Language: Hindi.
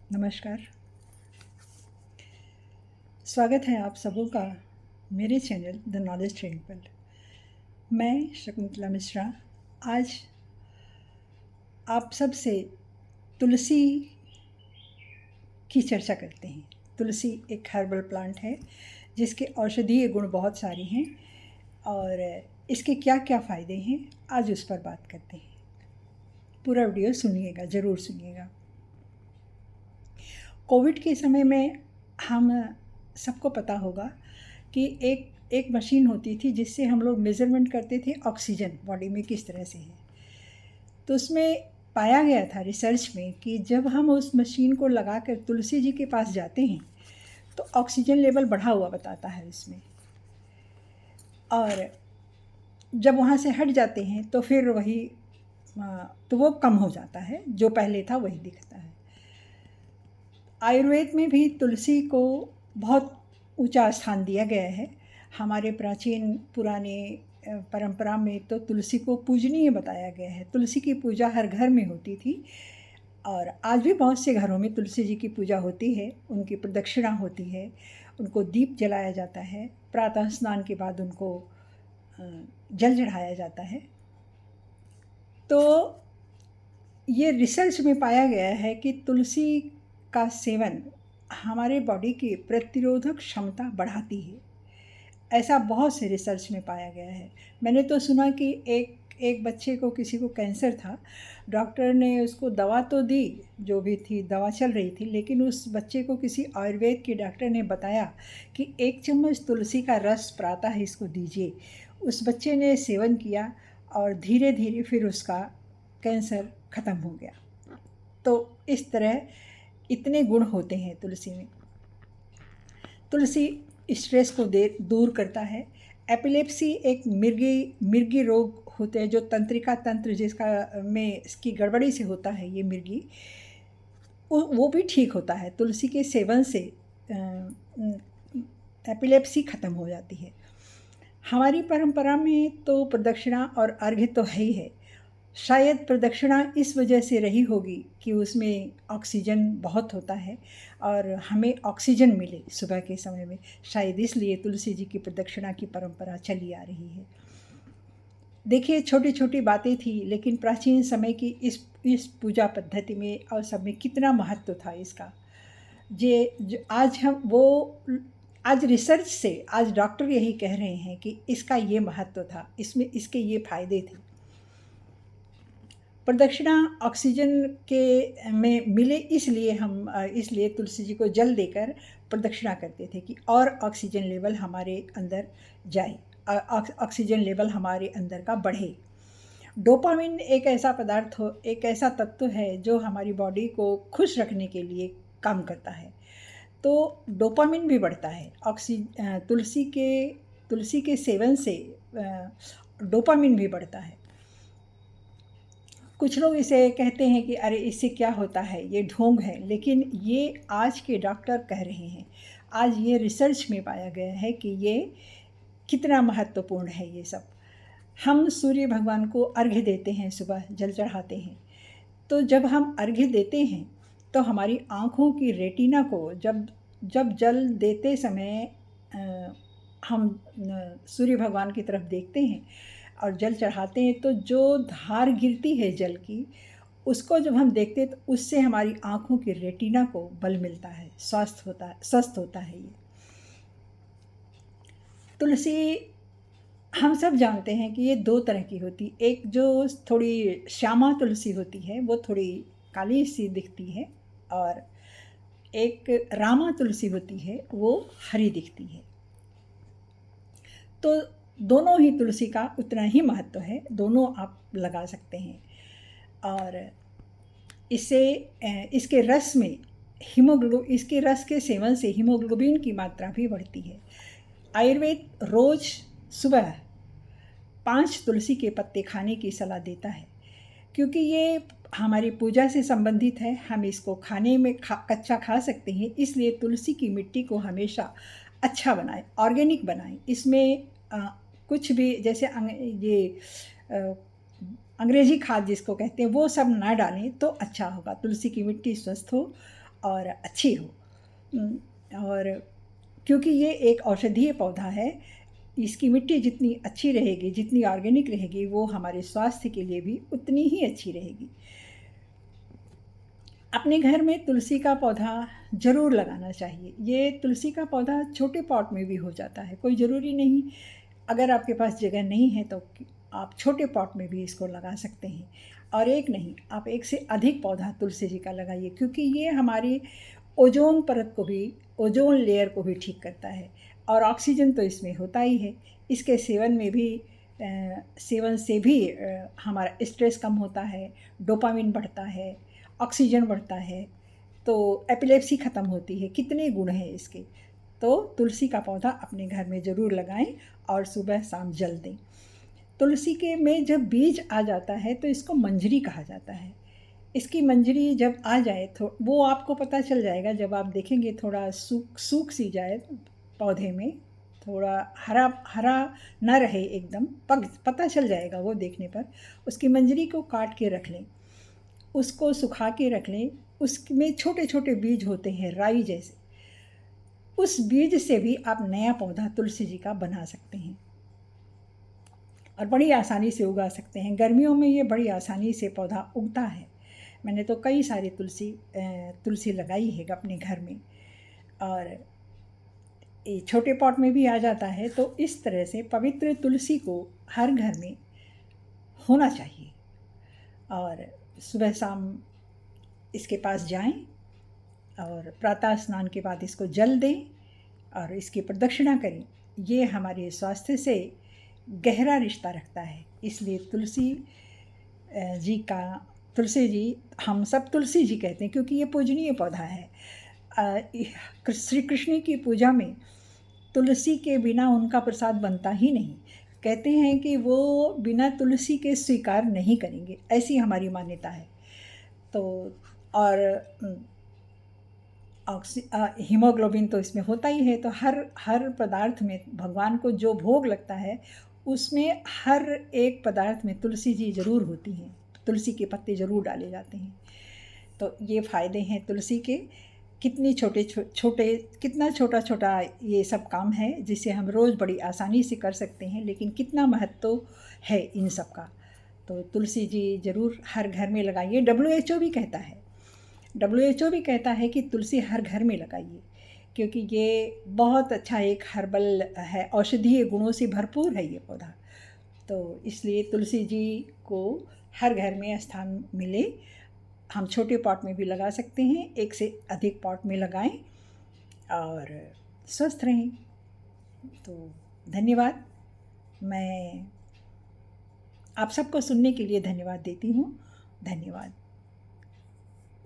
नमस्कार। स्वागत है आप सबों का मेरे चैनल द नॉलेज ट्रेनिंग पर। मैं शकुंतला मिश्रा आज आप सब से तुलसी की चर्चा करते हैं। तुलसी एक हर्बल प्लांट है जिसके औषधीय गुण बहुत सारे हैं और इसके क्या क्या फ़ायदे हैं आज उस पर बात करते हैं। पूरा वीडियो सुनिएगा, ज़रूर सुनिएगा। कोविड के समय में हम सबको पता होगा कि एक मशीन होती थी जिससे हम लोग मेज़रमेंट करते थे ऑक्सीजन बॉडी में किस तरह से है। तो उसमें पाया गया था रिसर्च में कि जब हम उस मशीन को लगाकर तुलसी जी के पास जाते हैं तो ऑक्सीजन लेवल बढ़ा हुआ बताता है उसमें, और जब वहाँ से हट जाते हैं तो फिर वही तो वो कम हो जाता है, जो पहले था वही दिखता है। आयुर्वेद में भी तुलसी को बहुत ऊंचा स्थान दिया गया है। हमारे प्राचीन पुराने परंपरा में तो तुलसी को पूजनीय बताया गया है। तुलसी की पूजा हर घर में होती थी और आज भी बहुत से घरों में तुलसी जी की पूजा होती है। उनकी प्रदक्षिणा होती है, उनको दीप जलाया जाता है, प्रातः स्नान के बाद उनको जल चढ़ाया जाता है। तो ये रिसर्च में पाया गया है कि तुलसी का सेवन हमारे बॉडी की प्रतिरोधक क्षमता बढ़ाती है। ऐसा बहुत से रिसर्च में पाया गया है। मैंने तो सुना कि एक बच्चे को, किसी को कैंसर था, डॉक्टर ने उसको दवा तो दी, जो भी थी दवा चल रही थी, लेकिन उस बच्चे को किसी आयुर्वेद के डॉक्टर ने बताया कि 1 चम्मच तुलसी का रस प्रातः इसको दीजिए। उस बच्चे ने सेवन किया और धीरे धीरे फिर उसका कैंसर ख़त्म हो गया। तो इस तरह इतने गुण होते हैं तुलसी में। तुलसी स्ट्रेस को दूर करता है। एपिलेप्सी एक मिर्गी रोग होते हैं, जो तंत्रिका तंत्र जिसका में इसकी गड़बड़ी से होता है, ये मिर्गी, वो भी ठीक होता है। तुलसी के सेवन से एपिलेप्सी ख़त्म हो जाती है। हमारी परंपरा में तो प्रदक्षिणा और अर्घ्य तो है ही है। शायद प्रदक्षिणा इस वजह से रही होगी कि उसमें ऑक्सीजन बहुत होता है और हमें ऑक्सीजन मिले सुबह के समय में, शायद इसलिए तुलसी जी की प्रदक्षिणा की परंपरा चली आ रही है। देखिए, छोटी छोटी बातें थी, लेकिन प्राचीन समय की इस पूजा पद्धति में और सब में कितना महत्व था इसका। जो आज रिसर्च से आज डॉक्टर यही कह रहे हैं कि इसका ये महत्व था, इसमें इसके ये फायदे थे। प्रदक्षिणा ऑक्सीजन के में मिले, इसलिए तुलसी जी को जल देकर प्रदक्षिणा करते थे कि और ऑक्सीजन लेवल हमारे अंदर जाए, ऑक्सीजन लेवल हमारे अंदर का बढ़े। डोपामिन एक ऐसा तत्व है जो हमारी बॉडी को खुश रखने के लिए काम करता है। तो डोपामिन भी बढ़ता है। तुलसी के सेवन से डोपामिन भी बढ़ता है। कुछ लोग इसे कहते हैं कि अरे इससे क्या होता है, ये ढोंग है, लेकिन ये आज के डॉक्टर कह रहे हैं। आज ये रिसर्च में पाया गया है कि ये कितना महत्वपूर्ण है ये सब। हम सूर्य भगवान को अर्घ्य देते हैं, सुबह जल चढ़ाते हैं। तो जब हम अर्घ्य देते हैं तो हमारी आँखों की रेटिना को जब जब जल देते समय हम सूर्य भगवान की तरफ देखते हैं और जल चढ़ाते हैं, तो जो धार गिरती है जल की, उसको जब हम देखते हैं तो उससे हमारी आँखों की रेटिना को बल मिलता है, स्वस्थ होता है ये। तुलसी हम सब जानते हैं कि ये 2 तरह की होती। एक जो थोड़ी श्यामा तुलसी होती है, वो थोड़ी काली सी दिखती है, और एक रामा तुलसी होती है, वो हरी दिखती है। तो दोनों ही तुलसी का उतना ही महत्व है, दोनों आप लगा सकते हैं। और इसके रस में इसके रस के सेवन से हीमोग्लोबिन की मात्रा भी बढ़ती है। आयुर्वेद रोज़ सुबह 5 तुलसी के पत्ते खाने की सलाह देता है, क्योंकि ये हमारी पूजा से संबंधित है। हम इसको खाने में कच्चा खा सकते हैं, इसलिए तुलसी की मिट्टी को हमेशा अच्छा बनाएं, ऑर्गेनिक बनाएं। इसमें कुछ भी जैसे अंग्रेजी खाद जिसको कहते हैं, वो सब ना डालें तो अच्छा होगा। तुलसी की मिट्टी स्वस्थ हो और अच्छी हो। और क्योंकि ये एक औषधीय पौधा है, इसकी मिट्टी जितनी अच्छी रहेगी, जितनी ऑर्गेनिक रहेगी, वो हमारे स्वास्थ्य के लिए भी उतनी ही अच्छी रहेगी। अपने घर में तुलसी का पौधा ज़रूर लगाना चाहिए। ये तुलसी का पौधा छोटे पॉट में भी हो जाता है, कोई ज़रूरी नहीं। अगर आपके पास जगह नहीं है तो आप छोटे पॉट में भी इसको लगा सकते हैं। और एक नहीं, आप एक से अधिक पौधा तुलसी जी का लगाइए, क्योंकि ये हमारी ओजोन परत को भी, ओजोन लेयर को भी ठीक करता है। और ऑक्सीजन तो इसमें होता ही है। इसके सेवन से भी हमारा स्ट्रेस कम होता है, डोपामिन बढ़ता है, ऑक्सीजन बढ़ता है, तो एपिलेप्सी ख़त्म होती है। कितने गुण हैं इसके। तो तुलसी का पौधा अपने घर में ज़रूर लगाएं और सुबह शाम जल दें। तुलसी के में जब बीज आ जाता है तो इसको मंजरी कहा जाता है। इसकी मंजरी जब आ जाए तो वो आपको पता चल जाएगा, जब आप देखेंगे थोड़ा सूख सी जाए पौधे में, थोड़ा हरा हरा न रहे एकदम, पता चल जाएगा वो देखने पर। उसकी मंजरी को काट के रख लें, उसको सुखा के रख लें। उसमें छोटे छोटे बीज होते हैं राई जैसे, उस बीज से भी आप नया पौधा तुलसी जी का बना सकते हैं और बड़ी आसानी से उगा सकते हैं। गर्मियों में ये बड़ी आसानी से पौधा उगता है। मैंने तो कई सारी तुलसी लगाई है अपने घर में, और ये छोटे पॉट में भी आ जाता है। तो इस तरह से पवित्र तुलसी को हर घर में होना चाहिए। और सुबह शाम इसके पास जाएं और प्रातः स्नान के बाद इसको जल दें और इसकी प्रदक्षिणा करें। ये हमारे स्वास्थ्य से गहरा रिश्ता रखता है। इसलिए तुलसी जी, हम सब तुलसी जी कहते हैं क्योंकि ये पूजनीय पौधा है। श्री कृष्ण की पूजा में तुलसी के बिना उनका प्रसाद बनता ही नहीं। कहते हैं कि वो बिना तुलसी के स्वीकार नहीं करेंगे, ऐसी हमारी मान्यता है। तो और हीमोग्लोबिन तो इसमें होता ही है। तो हर पदार्थ में भगवान को जो भोग लगता है उसमें हर एक पदार्थ में तुलसी जी ज़रूर होती हैं, तुलसी के पत्ते ज़रूर डाले जाते हैं। तो ये फ़ायदे हैं तुलसी के। कितना छोटा छोटा ये सब काम है जिसे हम रोज़ बड़ी आसानी से कर सकते हैं, लेकिन कितना महत्व है इन सब का। तो तुलसी जी ज़रूर हर घर में लगाइए। WHO भी कहता है कि तुलसी हर घर में लगाइए, क्योंकि ये बहुत अच्छा एक हर्बल है, औषधीय गुणों से भरपूर है ये पौधा। तो इसलिए तुलसी जी को हर घर में स्थान मिले। हम छोटे पॉट में भी लगा सकते हैं, एक से अधिक पॉट में लगाएं और स्वस्थ रहें। तो धन्यवाद। मैं आप सबको सुनने के लिए धन्यवाद देती हूँ। धन्यवाद।